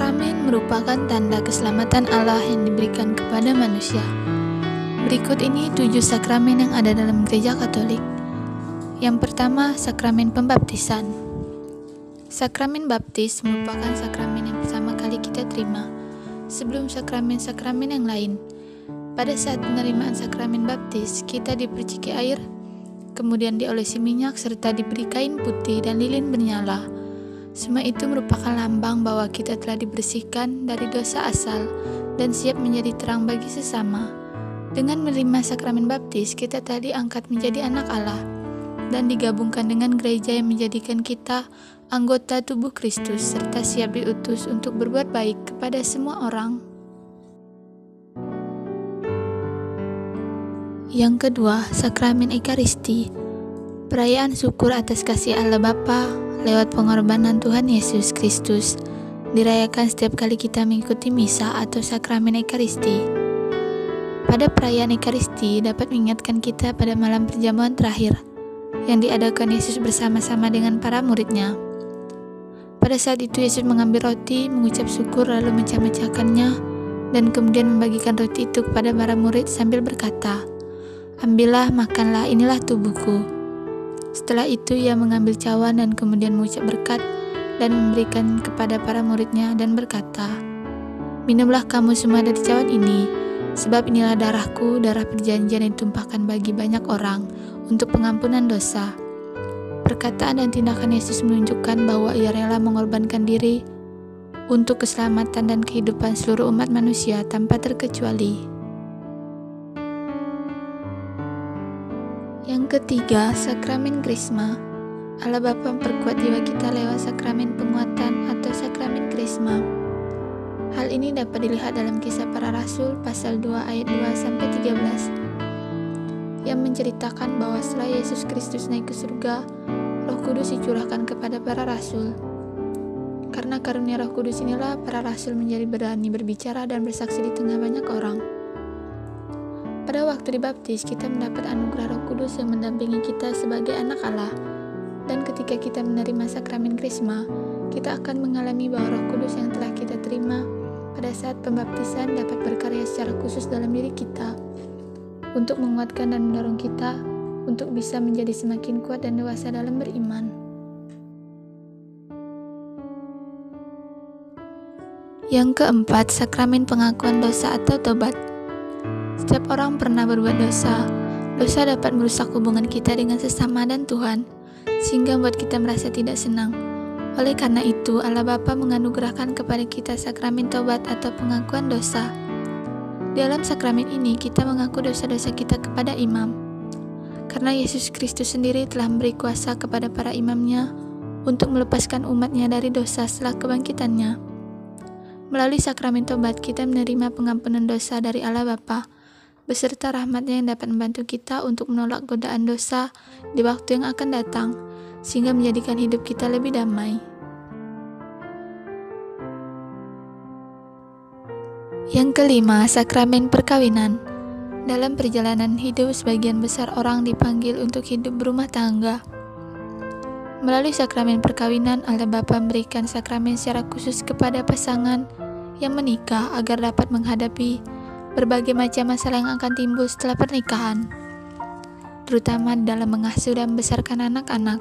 Sakramen merupakan tanda keselamatan Allah yang diberikan kepada manusia. Berikut ini 7 sakramen yang ada dalam Gereja Katolik. Yang pertama, sakramen pembaptisan. Sakramen baptis merupakan sakramen yang pertama kali kita terima, sebelum sakramen-sakramen yang lain. Pada saat penerimaan sakramen baptis, kita diperciki air, kemudian diolesi minyak, serta diberi kain putih dan lilin bernyala. Semua itu merupakan lambang bahwa kita telah dibersihkan dari dosa asal dan siap menjadi terang bagi sesama. Dengan menerima sakramen baptis, kita telah diangkat menjadi anak Allah dan digabungkan dengan gereja yang menjadikan kita anggota tubuh Kristus serta siap diutus untuk berbuat baik kepada semua orang. Yang kedua, sakramen Ekaristi. Perayaan syukur atas kasih Allah Bapa lewat pengorbanan Tuhan Yesus Kristus dirayakan setiap kali kita mengikuti misa atau sakramen Ekaristi. Pada perayaan Ekaristi dapat mengingatkan kita pada malam perjamuan terakhir yang diadakan Yesus bersama-sama dengan para muridnya. Pada saat itu Yesus mengambil roti, mengucap syukur lalu memecah-mecahkannya dan kemudian membagikan roti itu kepada para murid sambil berkata, "Ambillah, makanlah, inilah tubuhku." Setelah itu ia mengambil cawan dan kemudian mengucap berkat dan memberikan kepada para muridnya dan berkata, "Minumlah kamu semua dari cawan ini, sebab inilah darahku, darah perjanjian yang ditumpahkan bagi banyak orang untuk pengampunan dosa." Perkataan dan tindakan Yesus menunjukkan bahwa ia rela mengorbankan diri untuk keselamatan dan kehidupan seluruh umat manusia tanpa terkecuali. Yang ketiga, sakramen Krisma. Allah Bapa memperkuat jiwa kita lewat sakramen penguatan atau sakramen Krisma. Hal ini dapat dilihat dalam Kisah Para Rasul pasal 2 ayat 2-13 yang menceritakan bahwa setelah Yesus Kristus naik ke surga, Roh Kudus dicurahkan kepada para rasul. Karena karunia Roh Kudus inilah para rasul menjadi berani berbicara dan bersaksi di tengah banyak orang. Pada waktu dibaptis, kita mendapat anugerah Roh Kudus yang mendampingi kita sebagai anak Allah. Dan ketika kita menerima sakramen Krisma, kita akan mengalami bahwa Roh Kudus yang telah kita terima pada saat pembaptisan dapat berkarya secara khusus dalam diri kita untuk menguatkan dan mendorong kita untuk bisa menjadi semakin kuat dan dewasa dalam beriman. Yang keempat, sakramen pengakuan dosa atau tobat. Setiap orang pernah berbuat dosa. Dosa dapat merusak hubungan kita dengan sesama dan Tuhan, sehingga membuat kita merasa tidak senang. Oleh karena itu, Allah Bapa menganugerahkan kepada kita sakramen tobat atau pengakuan dosa. Di dalam sakramen ini, kita mengaku dosa-dosa kita kepada imam. Karena Yesus Kristus sendiri telah memberi kuasa kepada para imamnya untuk melepaskan umatnya dari dosa setelah kebangkitannya. Melalui sakramen tobat, kita menerima pengampunan dosa dari Allah Bapa, beserta rahmat-Nya yang dapat membantu kita untuk menolak godaan dosa di waktu yang akan datang, sehingga menjadikan hidup kita lebih damai. Yang kelima, sakramen perkawinan. Dalam perjalanan hidup, sebagian besar orang dipanggil untuk hidup berumah tangga. Melalui sakramen perkawinan, Allah Bapa memberikan sakramen secara khusus kepada pasangan yang menikah agar dapat menghadapi berbagai macam masalah yang akan timbul setelah pernikahan, terutama dalam mengasuh dan membesarkan anak-anak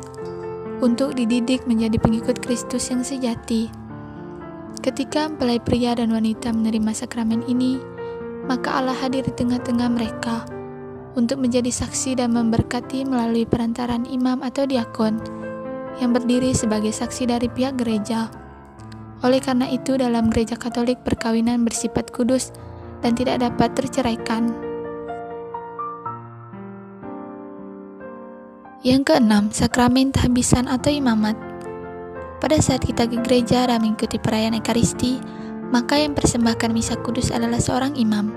untuk dididik menjadi pengikut Kristus yang sejati. Ketika mempelai pria dan wanita menerima sakramen ini, maka Allah hadir di tengah-tengah mereka untuk menjadi saksi dan memberkati melalui perantaran imam atau diakon yang berdiri sebagai saksi dari pihak gereja. Oleh karena itu, dalam Gereja Katolik perkawinan bersifat kudus dan tidak dapat terceraikan. Yang keenam, sakramen tahbisan atau imamat. Pada saat kita ke gereja dan mengikuti perayaan Ekaristi, maka yang persembahkan misa kudus adalah seorang imam.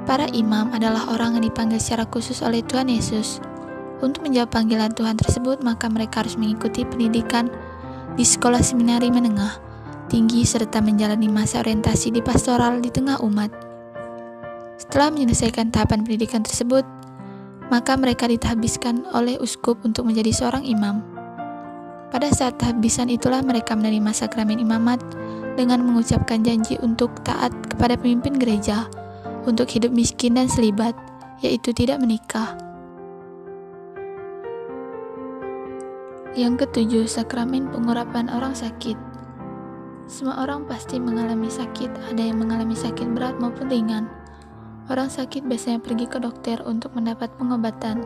Para imam adalah orang yang dipanggil secara khusus oleh Tuhan Yesus. Untuk menjawab panggilan Tuhan tersebut, maka mereka harus mengikuti pendidikan di sekolah seminari menengah tinggi serta menjalani masa orientasi di pastoral di tengah umat. Setelah menyelesaikan tahapan pendidikan tersebut, maka mereka ditahbiskan oleh uskup untuk menjadi seorang imam. Pada saat tahbisan itulah mereka menerima sakramen imamat dengan mengucapkan janji untuk taat kepada pemimpin gereja, untuk hidup miskin dan selibat, yaitu tidak menikah. Yang ketujuh, sakramen pengurapan orang sakit. Semua orang pasti mengalami sakit, ada yang mengalami sakit berat maupun ringan. Orang sakit biasanya pergi ke dokter untuk mendapat pengobatan.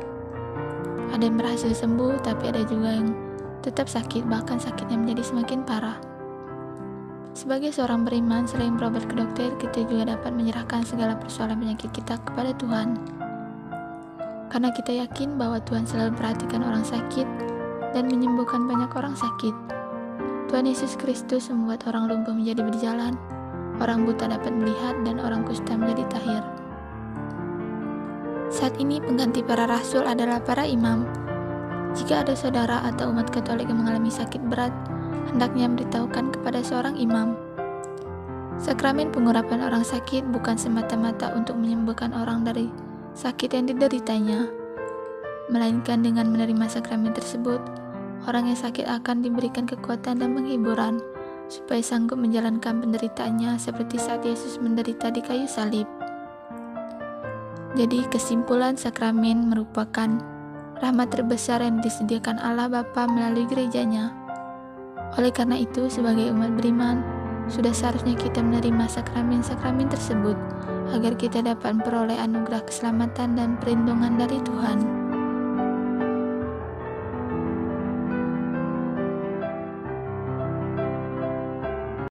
Ada yang berhasil sembuh, tapi ada juga yang tetap sakit, bahkan sakitnya menjadi semakin parah. Sebagai seorang beriman, selain berobat ke dokter, kita juga dapat menyerahkan segala persoalan penyakit kita kepada Tuhan. Karena kita yakin bahwa Tuhan selalu perhatikan orang sakit dan menyembuhkan banyak orang sakit. Tuhan Yesus Kristus membuat orang lumpuh menjadi berjalan, orang buta dapat melihat, dan orang kusta menjadi tahir. Saat ini pengganti para rasul adalah para imam. Jika ada saudara atau umat Katolik yang mengalami sakit berat, hendaknya memberitahukan kepada seorang imam. Sakramen pengurapan orang sakit bukan semata-mata untuk menyembuhkan orang dari sakit yang dideritanya, melainkan dengan menerima sakramen tersebut, orang yang sakit akan diberikan kekuatan dan penghiburan supaya sanggup menjalankan penderitaannya seperti saat Yesus menderita di kayu salib. Jadi kesimpulan, sakramen merupakan rahmat terbesar yang disediakan Allah Bapa melalui gerejanya. Oleh karena itu, sebagai umat beriman, sudah seharusnya kita menerima sakramen-sakramen tersebut agar kita dapat memperoleh anugerah keselamatan dan perlindungan dari Tuhan.